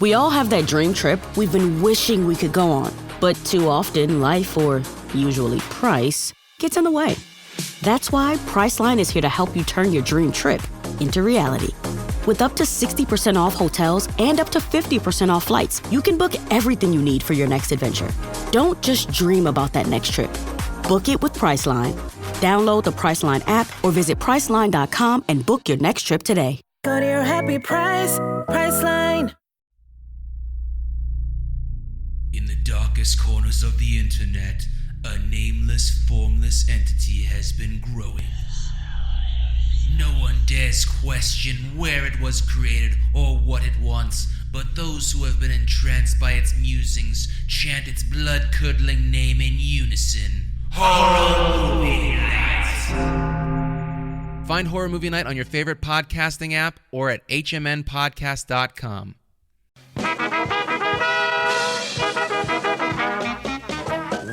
We all have that dream trip we've been wishing we could go on, but too often life, or usually price, gets in the way. That's why Priceline is here to help you turn your dream trip into reality. With up to 60% off hotels and up to 50% off flights, you can book everything you need for your next adventure. Don't just dream about that next trip. Book it with Priceline. Download the Priceline app or visit Priceline.com and book your next trip today. Go to your happy price, Priceline. In the darkest corners of the internet, a nameless, formless entity has been growing. No one dares question where it was created or what it wants, but those who have been entranced by its musings chant its blood-curdling name in unison. Horror Movie Night! Find Horror Movie Night on your favorite podcasting app or at hmnpodcast.com.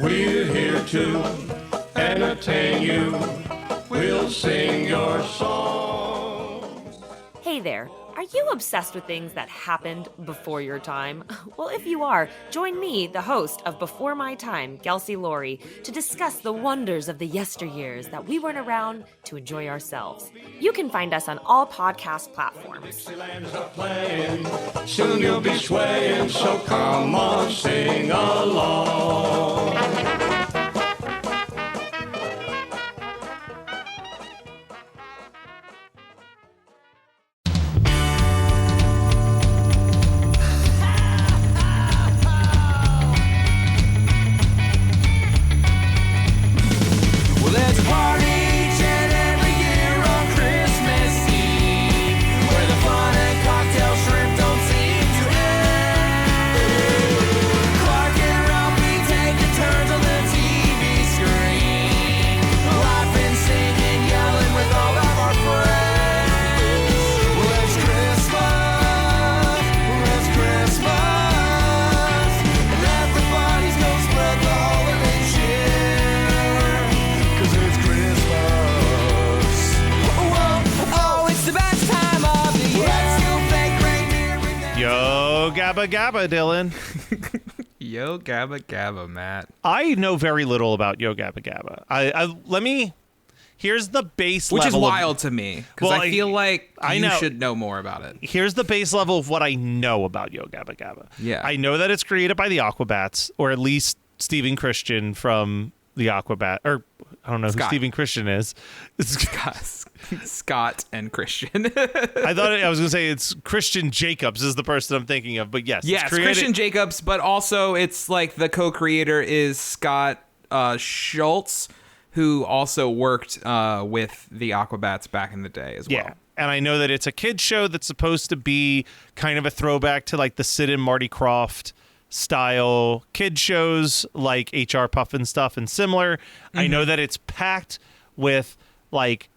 We're here to entertain you. We'll sing your songs. Hey there, are you obsessed with things that happened before your time? Well, if you are, join me, the host of Before My Time, Kelsey Laurie, to discuss the wonders of the yesteryears that we weren't around to enjoy ourselves. You can find us on all podcast platforms. Dixieland's a-playing, soon you'll be swaying, so come on, sing along. Yo Gabba Gabba, Dylan. Yo Gabba Gabba, Matt. I know very little about Yo Gabba Gabba. Here's the base Which level. Which is wild to me, because I feel like you should know more about it. Here's the base level of what I know about Yo Gabba Gabba. Yeah. I know that it's created by the Aquabats, or at least Stephen Christian from the Aquabat, or I don't know who Stephen Christian is. Scott and Christian. I was going to say it's Christian Jacobs is the person I'm thinking of, but yes. Yes, Christian Jacobs, but also it's like the co-creator is Scott Schultz, who also worked with the Aquabats back in the day as well. Yeah, and I know that it's a kid's show that's supposed to be kind of a throwback to like the Sid and Marty Krofft style kid shows like HR Puffin stuff and similar. Mm-hmm. I know that it's packed with like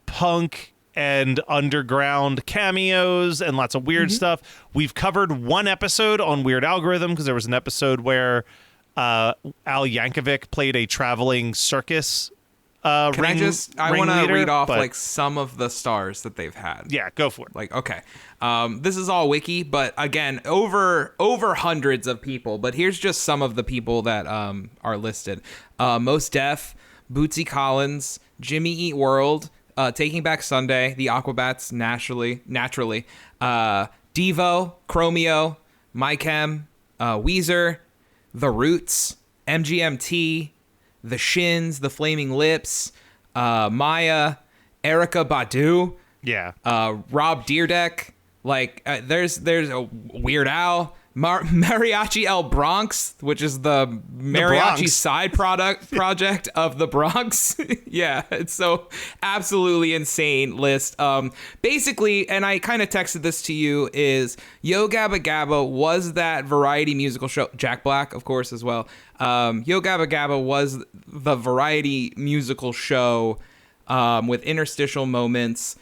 punk and underground cameos and lots of weird stuff. We've covered one episode on Weird Algorithm because there was an episode where Al Yankovic played a traveling circus. I want to read off like some of the stars that they've had. Yeah, go for it. Like, okay. This is all wiki, but again, over hundreds of people. But here's just some of the people that are listed. Mos Def, Bootsy Collins, Jimmy Eat World, Taking Back Sunday, the Aquabats naturally, Devo, Chromeo, MyChem, Weezer, The Roots, MGMT, The Shins, The Flaming Lips, Maya, Erykah Badu, Rob Dyrdek, there's a Weird Al, Mariachi El Bronx, which is the mariachi side project of the Bronx. Yeah, it's so absolutely insane list. Basically, and I kind of texted this to you, is Yo Gabba Gabba was that variety musical show. Jack Black, of course, as well. Yo Gabba Gabba was the variety musical show with interstitial moments,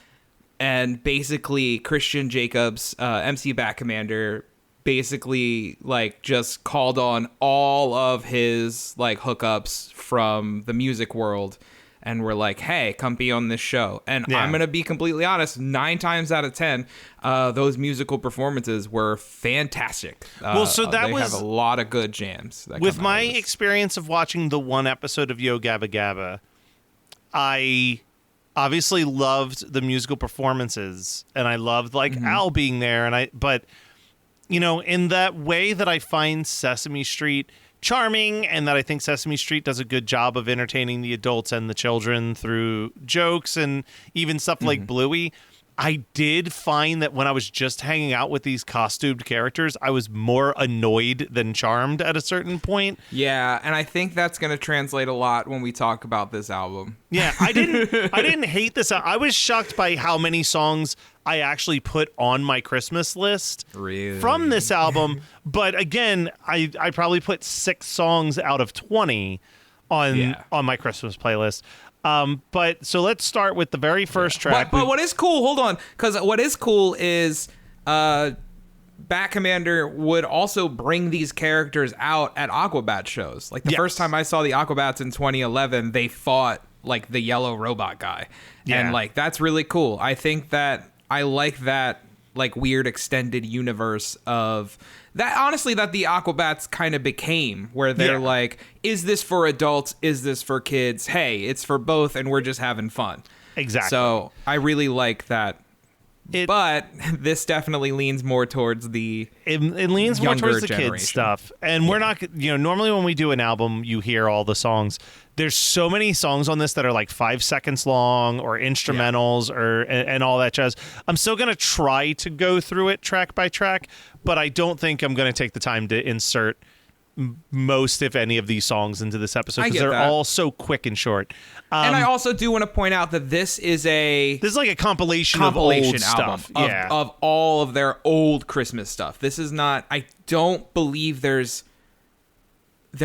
and basically Christian Jacobs, MC Bat Commander, basically just called on all of his hookups from the music world and were like, hey, come be on this show. And I'm going to be completely honest, 9 times out of 10, those musical performances were fantastic. Well, so they have a lot of good jams. With my experience of watching the one episode of Yo Gabba Gabba, I obviously loved the musical performances, and I loved Al being there, but you know, in that way that I find Sesame Street charming, and that I think Sesame Street does a good job of entertaining the adults and the children through jokes and even stuff like Bluey. I did find that when I was just hanging out with these costumed characters, I was more annoyed than charmed at a certain point. Yeah, and I think that's going to translate a lot when we talk about this album. Yeah, I didn't hate this. I was shocked by how many songs I actually put on my Christmas list from this album. But again, I probably put 6 songs out of 20 on my Christmas playlist. But so let's start with the very first track. But what is cool, hold on, because what is cool is Bat Commander would also bring these characters out at Aquabat shows. Like the first time I saw the Aquabats in 2011, they fought like the yellow robot guy. And like that's really cool. I think that I like that like weird extended universe of that, honestly, that the Aquabats kind of became, where they're like, is this for adults? Is this for kids? Hey, it's for both, and we're just having fun. Exactly. So I really like that. But this definitely leans more towards the it leans more towards the generation. kids stuff. And we're not, you know, normally when we do an album, you hear all the songs. There's so many songs on this that are like 5 seconds long or instrumentals and all that jazz. I'm still going to try to go through it track by track, but I don't think I'm going to take the time to insert most, if any, of these songs into this episode because they're all so quick and short. And I also do want to point out that this is like a compilation of old stuff of all of their old Christmas stuff. This is not. I don't believe there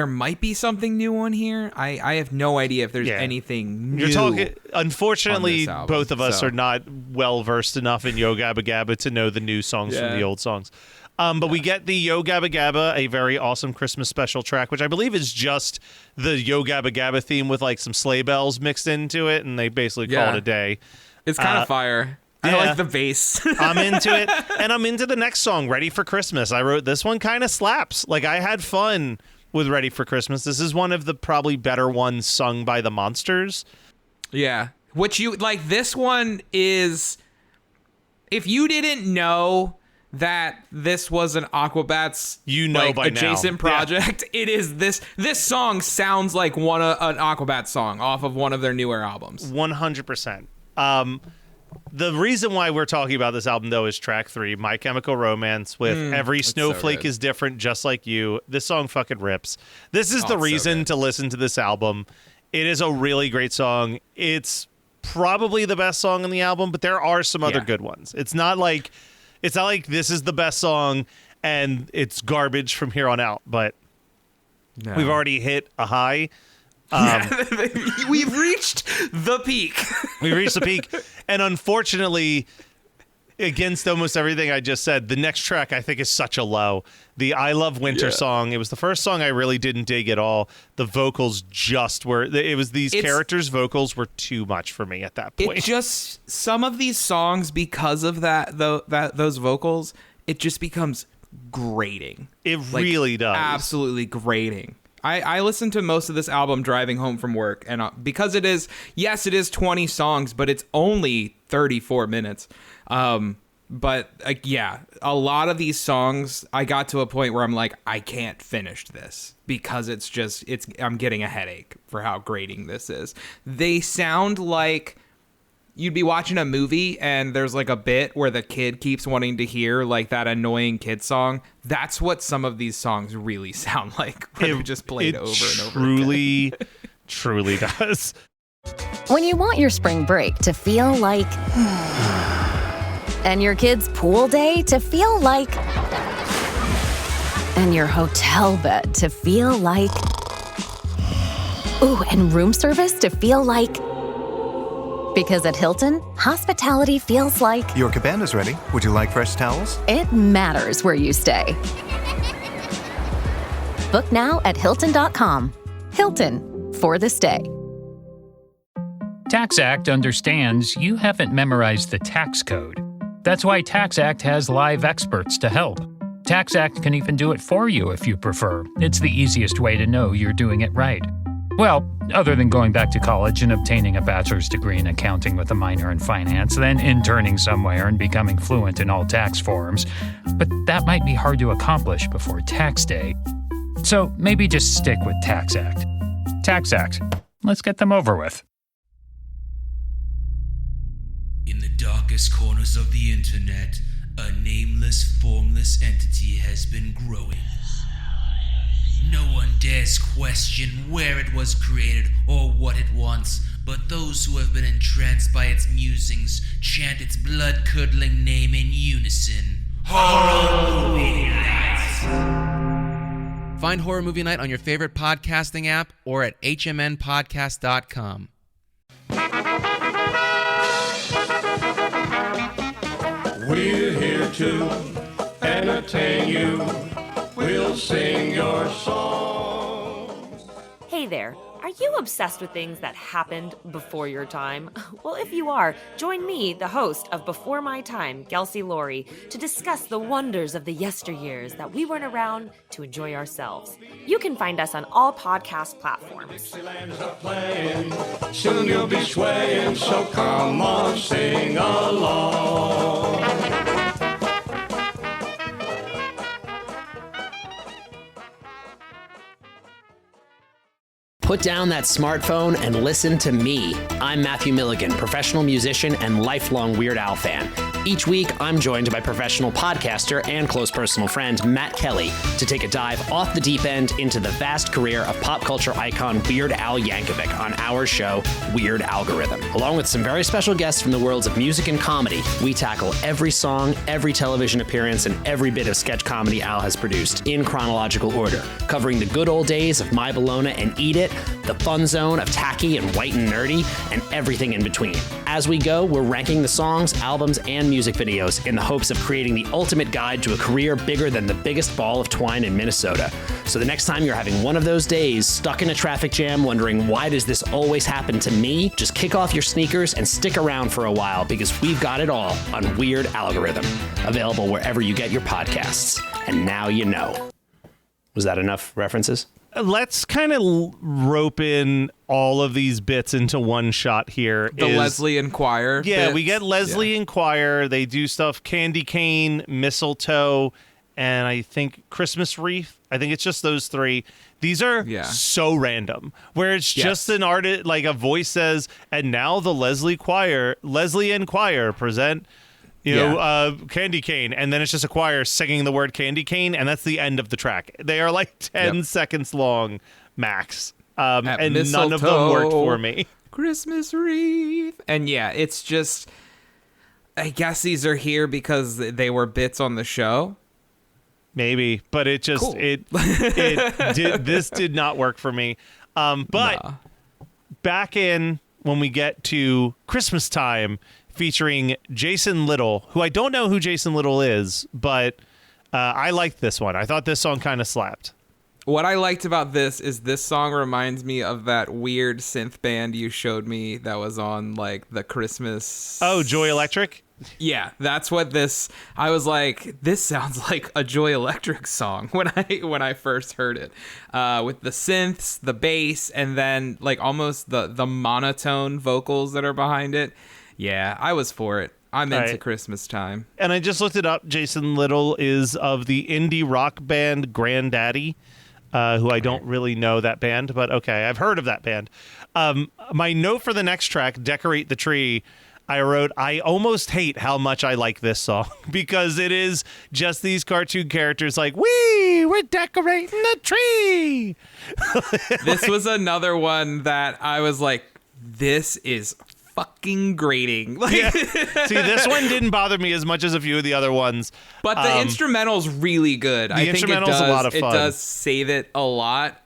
might be something new on here. I have no idea if there's anything new. You're talking. Unfortunately, both of us are not well versed enough in Yo Gabba Gabba to know the new songs from the old songs. But we get the Yo Gabba Gabba, a very awesome Christmas special track, which I believe is just the Yo Gabba Gabba theme with like some sleigh bells mixed into it, and they basically call it a day. It's kind of fire. I like the bass. I'm into it, and I'm into the next song, Ready for Christmas. I wrote this one kind of slaps. Like, I had fun with Ready for Christmas. This is one of the probably better ones sung by the Monsters. Yeah. Which you like, this one is, if you didn't know that this was an Aquabats by adjacent project, it is this song sounds like an Aquabats song off of one of their newer albums. 100%. The reason why we're talking about this album, though, is track 3, My Chemical Romance, with Every Snowflake is Different, Just Like You. This song fucking rips. This is the reason to listen to this album. It is a really great song. It's probably the best song on the album, but there are some other good ones. It's not like this is the best song and it's garbage from here on out, but we've already hit a high. We've reached the peak. We reached the peak. And unfortunately, against almost everything I just said, the next track I think is such a low. The I Love Winter song. It was the first song I really didn't dig at all. The vocals these characters' vocals were too much for me at that point. It just, some of these songs, because of those vocals, it just becomes grating. It really does. Absolutely grating. I listened to most of this album driving home from work, and because it is 20 songs, but it's only 34 minutes. But a lot of these songs, I got to a point where I'm like, I can't finish this because I'm getting a headache for how grating this is. They sound like you'd be watching a movie and there's like a bit where the kid keeps wanting to hear like that annoying kid song. That's what some of these songs really sound like. They're just played over and over again. Truly does. When you want your spring break to feel like and your kids' pool day to feel like and your hotel bed to feel like and room service to feel like. Because at Hilton, hospitality feels like... Your cabana's ready. Would you like fresh towels? It matters where you stay. Book now at Hilton.com. Hilton, for the stay. TaxAct understands you haven't memorized the tax code. That's why TaxAct has live experts to help. TaxAct can even do it for you if you prefer. It's the easiest way to know you're doing it right. Well, other than going back to college and obtaining a bachelor's degree in accounting with a minor in finance, then interning somewhere and becoming fluent in all tax forms. But that might be hard to accomplish before tax day. So maybe just stick with TaxAct. TaxAct. Let's get them over with. In the darkest corners of the internet, a nameless, formless entity has been growing. No one dares question where it was created or what it wants, but those who have been entranced by its musings chant its blood-curdling name in unison. Horror Movie Night! Find Horror Movie Night on your favorite podcasting app or at hmnpodcast.com. We're here to entertain you. We'll sing your song. Hey there. Are you obsessed with things that happened before your time? Well, if you are, join me, the host of Before My Time, Kelsey Laurie, to discuss the wonders of the yesteryears that we weren't around to enjoy ourselves. You can find us on all podcast platforms. Dixieland's a playing, soon you'll be swaying, so come on, sing along. Put down that smartphone and listen to me. I'm Matthew Milligan, professional musician and lifelong Weird Al fan. Each week, I'm joined by professional podcaster and close personal friend Matt Kelly to take a dive off the deep end into the vast career of pop culture icon Weird Al Yankovic on our show, Weird Algorithm. Along with some very special guests from the worlds of music and comedy, we tackle every song, every television appearance, and every bit of sketch comedy Al has produced in chronological order, covering the good old days of My Bologna and Eat It, the fun zone of tacky and white and nerdy, and everything in between. As we go, we're ranking the songs, albums, and music videos in the hopes of creating the ultimate guide to a career bigger than the biggest ball of twine in Minnesota. So the next time you're having one of those days, stuck in a traffic jam, wondering why does this always happen to me, just kick off your sneakers and stick around for a while because we've got it all on Weird Algorithm, available wherever you get your podcasts. And now you know. Was that enough references? Let's kind of rope in all of these bits into one shot here. Leslie and Choir. Yeah, bits. we get Leslie and Choir. They do stuff Candy Cane, Mistletoe, and I think Christmas Wreath. I think it's just those three. These are so random, where it's just an artist, like a voice says, and now the Leslie and Choir present... Candy Cane, and then it's just a choir singing the word candy cane, and that's the end of the track. They are like 10 seconds long, max. And none of them worked for me. Christmas wreath. And yeah, it's just, I guess these are here because they were bits on the show. Maybe, but it just, this did not work for me. But back in when we get to Christmas time, featuring Jason Little, who I don't know who Jason Little is, but I liked this one. I thought this song kind of slapped. What I liked about this is this song reminds me of that weird synth band you showed me that was on like the Christmas... Oh, Joy Electric? Yeah, that's what this... I was like, this sounds like a Joy Electric song when I first heard it. With the synths, the bass, and then like almost the monotone vocals that are behind it. Yeah, I was for it. I'm into Christmas time. And I just looked it up. Jason Little is of the indie rock band Granddaddy, who I don't really know that band, but okay, I've heard of that band. My note for the next track, Decorate the Tree, I wrote, I almost hate how much I like this song because it is just these cartoon characters like, we're decorating the tree. This was another one that I was like, this is fucking grating. Yeah. See, this one didn't bother me as much as a few of the other ones. But the instrumental's really good. I think instrumental's a lot of fun. It does save it a lot.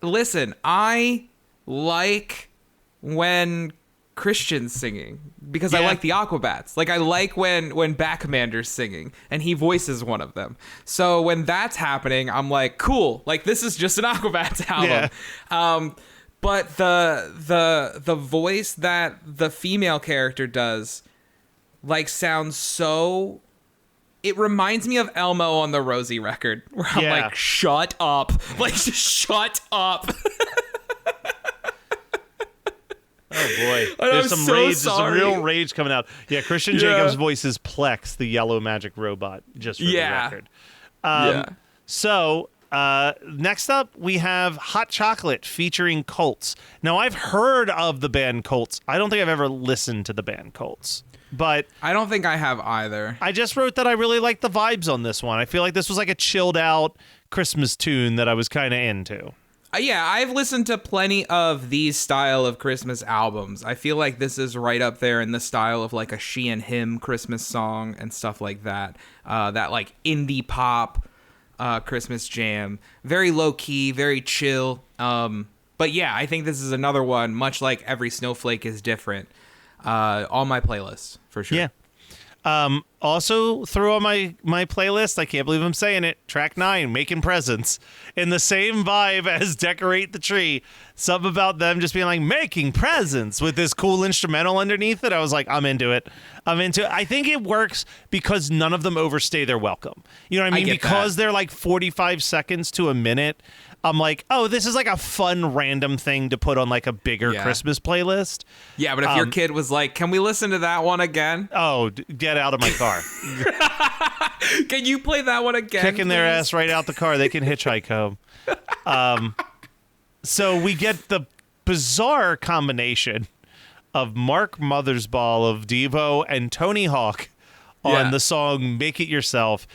Listen, I like when Christian's singing because I like the Aquabats. Like I like when Backcommander's singing and he voices one of them. So when that's happening, I'm like, cool. Like this is just an Aquabats album. Yeah. But the voice that the female character does, like, sounds so... It reminds me of Elmo on the Rosie record, where I'm like, shut up. Like, just shut up. Oh boy, And there's I'm some so rage. sorry. There's some real rage coming out. Yeah, Christian Jacobs' voice is Plex, the yellow magic robot. Just for the record. So next up, we have Hot Chocolate featuring Colts. Now, I've heard of the band Colts. I don't think I've ever listened to the band Colts, but I don't think I have either. I just wrote that I really like the vibes on this one. I feel like this was like a chilled out Christmas tune that I was kind of into. Yeah, I've listened to plenty of these style of Christmas albums. I feel like this is right up there in the style of like a She and Him Christmas song and stuff like that. That like indie pop Christmas jam. Very low key, very chill. But yeah, I think this is another one, much like Every Snowflake is Different, on my playlist for sure. Yeah. Also threw on my playlist, I can't believe I'm saying it, track 9, Making Presents, in the same vibe as Decorate the Tree. Something about them just being like, making presents, with this cool instrumental underneath it. I was like, I'm into it. I think it works because none of them overstay their welcome. You know what I mean? Because they're like 45 seconds to a minute. I'm like, oh, this is like a fun random thing to put on like a bigger Christmas playlist. Yeah, but if your kid was like, can we listen to that one again? Oh, get out of my car. Can you play that one again? Kicking their ass right out the car. They can hitchhike home. So we get the bizarre combination of Mark Mothersbaugh of Devo and Tony Hawk on the song Make It Yourself.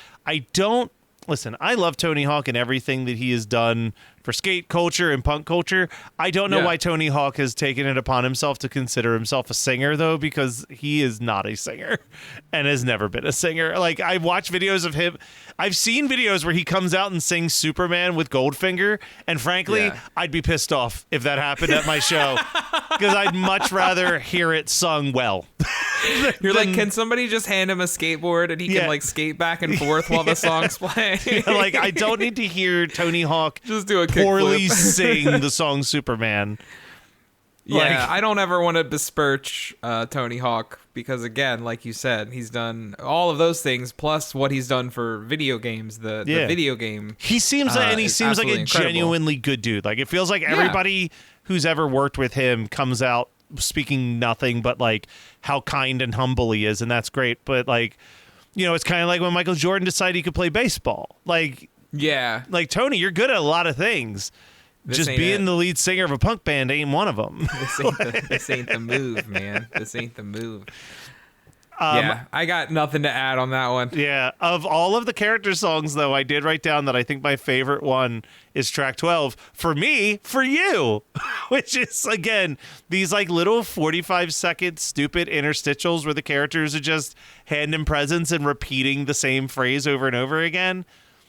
Listen, I love Tony Hawk and everything that he has done for skate culture and punk culture. I don't know why Tony Hawk has taken it upon himself to consider himself a singer, though, because he is not a singer and has never been a singer. Like, I watch videos of him. I've seen videos where he comes out and sings Superman with Goldfinger, and frankly, I'd be pissed off if that happened at my show, because I'd much rather hear it sung well. You're like, can somebody just hand him a skateboard and he can like skate back and forth while the song's playing? Like, I don't need to hear Tony Hawk just do a poorly kickflip. sing the song Superman. Yeah, I don't ever want to besmirch Tony Hawk because, again, like you said, he's done all of those things plus what he's done for video games. The video game. He seems like a genuinely good dude. Like, it feels like everybody who's ever worked with him comes out speaking nothing but like how kind and humble he is, and that's great. But like, you know, it's kind of like when Michael Jordan decided he could play baseball. Like, like, Tony, you're good at a lot lot. Just being the lead singer of a punk band ain't one of them. This ain't the move, man. This ain't the move. I got nothing to add on that one. Yeah, of all of the character songs, though, I did write down that I think my favorite one is track 12, For Me, For You, which is, again, these like little 45-second stupid interstitials where the characters are just handing presents and repeating the same phrase over and over again.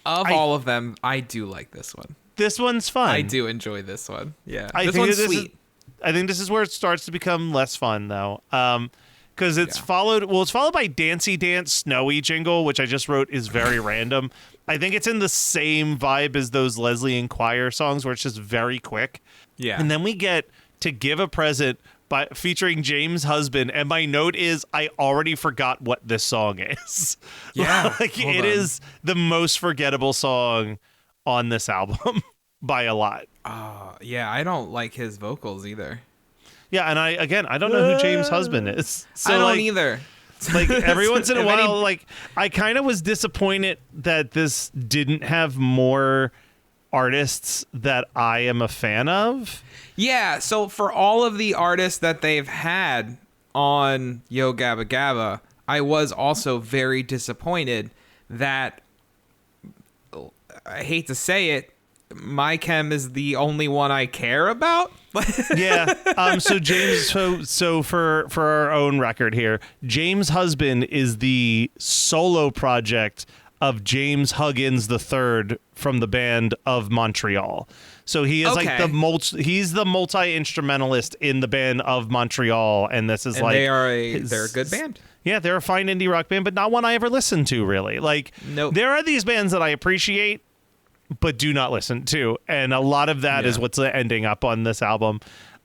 All of them, I do like this one. This one's fun. I do enjoy this one. Yeah, I this think one's sweet. I think this is where it starts to become less fun, though. Because it's followed by Dancy Dance Snowy Jingle, which I just wrote is very random. I think it's in the same vibe as those Leslie and Choir songs where it's just very quick. Yeah. And then we get To Give a Present featuring James Husband, and my note is I already forgot what this song is. Yeah. Like, it is the most forgettable song on this album by a lot. Yeah, I don't like his vocals either. Yeah, and I don't know who James Husband is. So, I don't either. Like, every once in a while, like, I kind of was disappointed that this didn't have more artists that I am a fan of. Yeah, so for all of the artists that they've had on Yo Gabba Gabba, I was also very disappointed that, I hate to say it, My Chem is the only one I care about. Yeah. So James, so for our own record here, James Husband is the solo project of James Huggins III from the band of Montreal. So he is like he's the multi-instrumentalist in the band of Montreal, and this is they're a good band. Yeah, they're a fine indie rock band, but not one I ever listened to, really. Like, there are these bands that I appreciate, but do not listen to. And a lot of that is what's ending up on this album.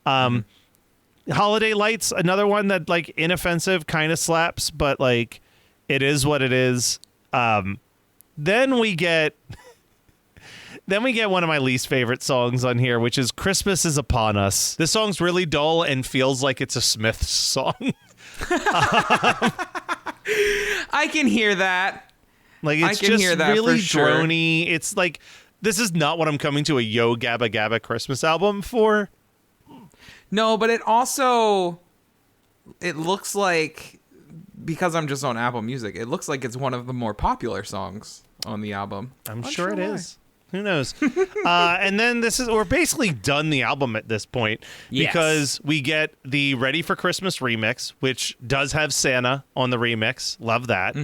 Holiday Lights, another one that like inoffensive, kind of slaps, but like it is what it is. Then we get one of my least favorite songs on here, which is Christmas is Upon Us. This song's really dull and feels like it's a Smiths song. I can hear that. Like, it's just really drony. It's like, this is not what I'm coming to a Yo Gabba Gabba Christmas album for. No, but it also, it looks like, because I'm just on Apple Music, it looks like it's one of the more popular songs on the album. I'm sure it is. Who knows? And then we're basically done the album at this point because we get the Ready for Christmas remix, which does have Santa on the remix. Love that.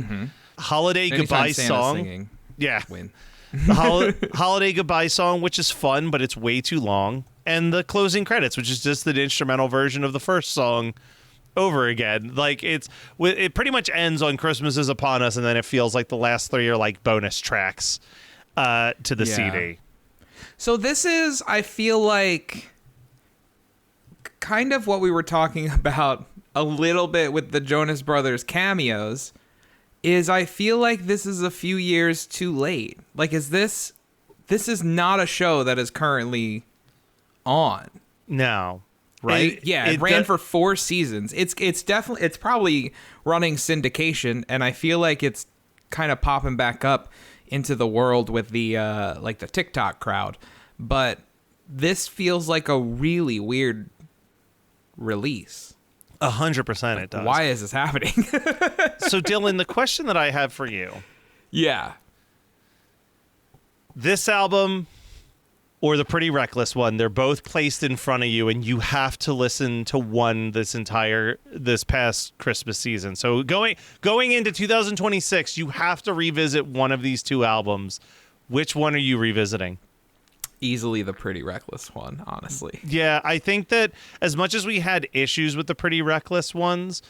Holiday Goodbye song. Singing, win. The Holiday Goodbye song, which is fun, but it's way too long. And the closing credits, which is just the instrumental version of the first song over again. Like, it pretty much ends on Christmas is Upon Us, and then it feels like the last three are like bonus tracks to the CD. So this is, I feel like, kind of what we were talking about a little bit with the Jonas Brothers cameos, is I feel like this is a few years too late. Like, this is not a show that is currently on. No. Right? It ran for 4 seasons. It's definitely, it's probably running syndication, and I feel like it's kind of popping back up into the world with the like the TikTok crowd. But this feels like a really weird release. 100% it does. Why is this happening? So Dylan, the question that I have for you. Yeah. This album or the Pretty Reckless one, they're both placed in front of you, and you have to listen to one this past Christmas season. So going into 2026, you have to revisit one of these two albums. Which one are you revisiting? Easily the Pretty Reckless one, honestly. Yeah, I think that as much as we had issues with the Pretty Reckless ones,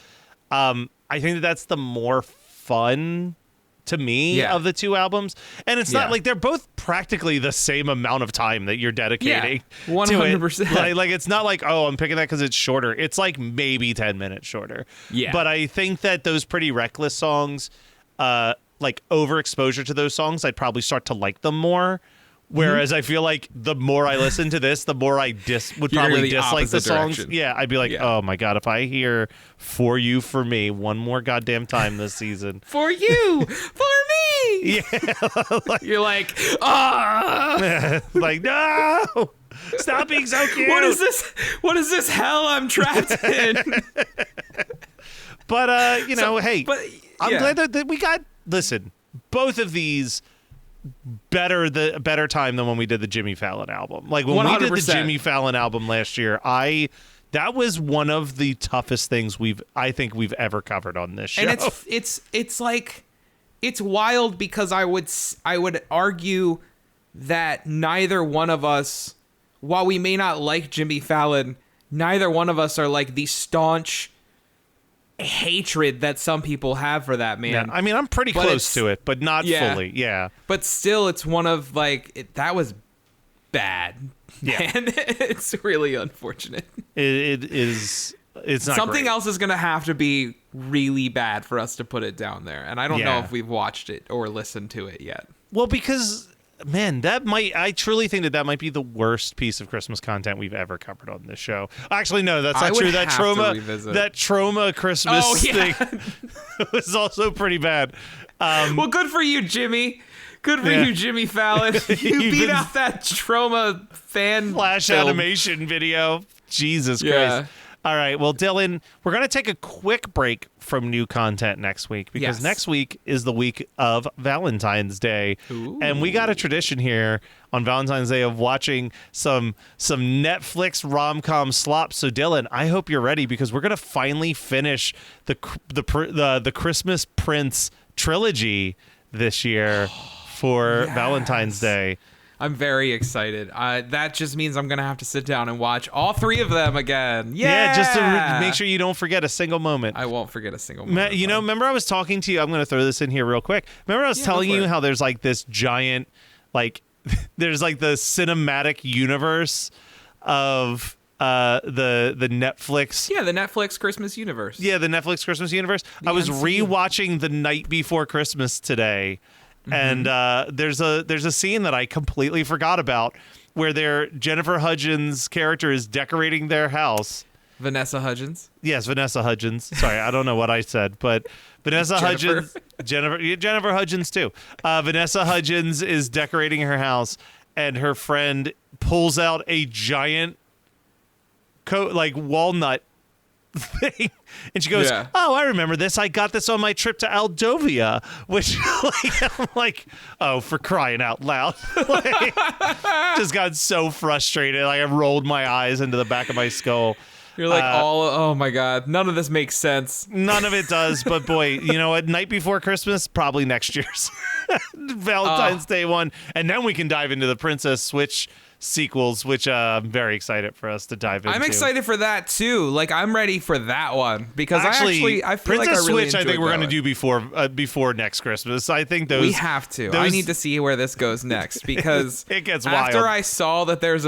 I think that's the more fun to me of the two albums. And it's not like they're both practically the same amount of time that you're dedicating 100%. to it. Like it's not like, oh, I'm picking that because it's shorter. It's like maybe 10 minutes shorter. Yeah. But I think that those Pretty Reckless songs, like overexposure to those songs, I'd probably start to like them more. Whereas I feel like the more I listen to this, the more I would probably dislike the songs. Direction. Yeah, I'd be like, oh my God, if I hear For You, For Me one more goddamn time this season. For you, for me. Yeah. You're like, ah. Like, no. Stop being so cute. What is this? What is this hell I'm trapped in? But, hey, I'm glad that we got, listen, both of these better time than when we did the Jimmy Fallon album. Like when 100%. We did the Jimmy Fallon album last year, that was one of the toughest things I think we've ever covered on this show. And it's like, it's wild because I would argue that neither one of us, while we may not like Jimmy Fallon, neither one of us are like the staunch hatred that some people have for that man. Yeah, I mean, I'm pretty close to it, but not fully. Yeah. But still, it's one of like, that was bad. Yeah. And it's really unfortunate. It is. It's not something great. else is going to have to be really bad for us to put it down there. And I don't know if we've watched it or listened to it yet. Well, because man, I truly think that might be the worst piece of Christmas content we've ever covered on this show. Actually, no, that's not true. That trauma Christmas thing was also pretty bad. Well, good for you, Jimmy. Good for you, Jimmy Fallon. You beat out that trauma fan flash film. Animation video. Jesus Christ. All right. Well, Dylan, we're going to take a quick break from new content next week because next week is the week of Valentine's Day. Ooh. And we got a tradition here on Valentine's Day of watching some Netflix rom-com slop. So, Dylan, I hope you're ready because we're going to finally finish the Christmas Prince trilogy this year for Valentine's Day. I'm very excited. That just means I'm going to have to sit down and watch all 3 of them again. Yeah, just to make sure you don't forget a single moment. I won't forget a single moment. Remember I was talking to you, I'm going to throw this in here real quick. Remember I was telling you how there's like this giant like there's like the cinematic universe of the Netflix. Yeah, the Netflix Christmas universe. Yeah, the Netflix Christmas universe. I was rewatching The Night Before Christmas today, and there's a scene that I completely forgot about where Jennifer Hudgens' character is decorating their house. Vanessa Hudgens. Yes, Vanessa Hudgens. Sorry, I don't know what I said, but Vanessa Hudgens, Jennifer Hudgens too. Vanessa Hudgens is decorating her house, and her friend pulls out a giant walnut thing, and she goes, "Oh, I remember this. I got this on my trip to Aldovia." Which, I'm like, "Oh, for crying out loud!" Just got so frustrated. I rolled my eyes into the back of my skull. You're like, oh my God, none of this makes sense. None of it does, but boy, you know what? Night Before Christmas, probably next year's Valentine's Day one. And then we can dive into the Princess Switch sequels, which I'm very excited for us to dive into. I'm excited for that too. Like, I'm ready for that one because I feel Princess like I really Switch, I think we're going to do before next Christmas. I think we have to. I need to see where this goes next because it gets wild. After I saw that there's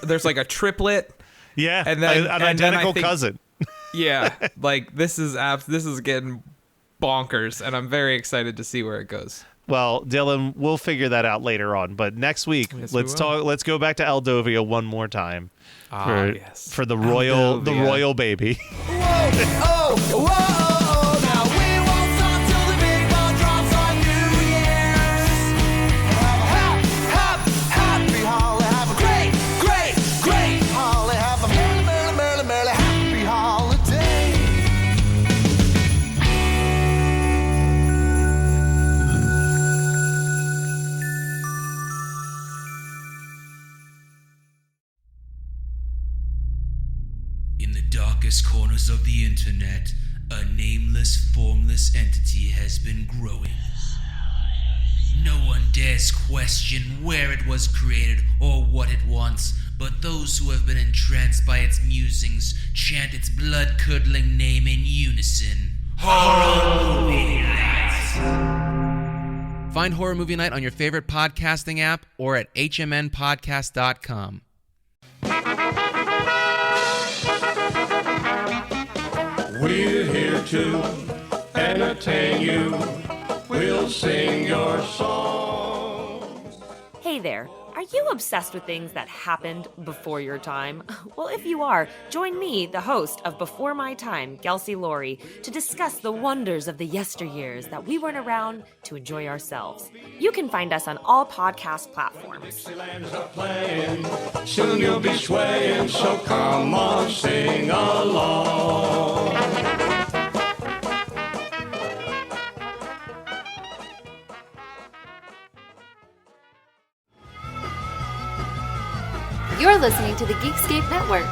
there's like a triplet. Yeah, and then an identical cousin. Yeah, like this is getting bonkers, and I'm very excited to see where it goes. Well, Dylan, we'll figure that out later on. But next week, let's go back to Aldovia one more time for the royal baby. Whoa, whoa. Now we won't stop till the big ball drops on New Year's. Have a happy holiday. Have a great holiday. Have a merry happy holiday. In the darkest corners of the internet, a nameless, formless entity has been growing. No one dares question where it was created or what it wants, but those who have been entranced by its musings chant its blood-curdling name in unison. Horror Movie Night! Find Horror Movie Night on your favorite podcasting app or at hmnpodcast.com. We're here to entertain you. We'll sing your songs. Hey there. Are you obsessed with things that happened before your time? Well, if you are, join me, the host of Before My Time, Kelsey Laurie, to discuss the wonders of the yesteryears that we weren't around to enjoy ourselves. You can find us on all podcast platforms. Dixieland's a playing, soon you'll be swaying, so come on, sing along. You're listening to the Geekscape Network.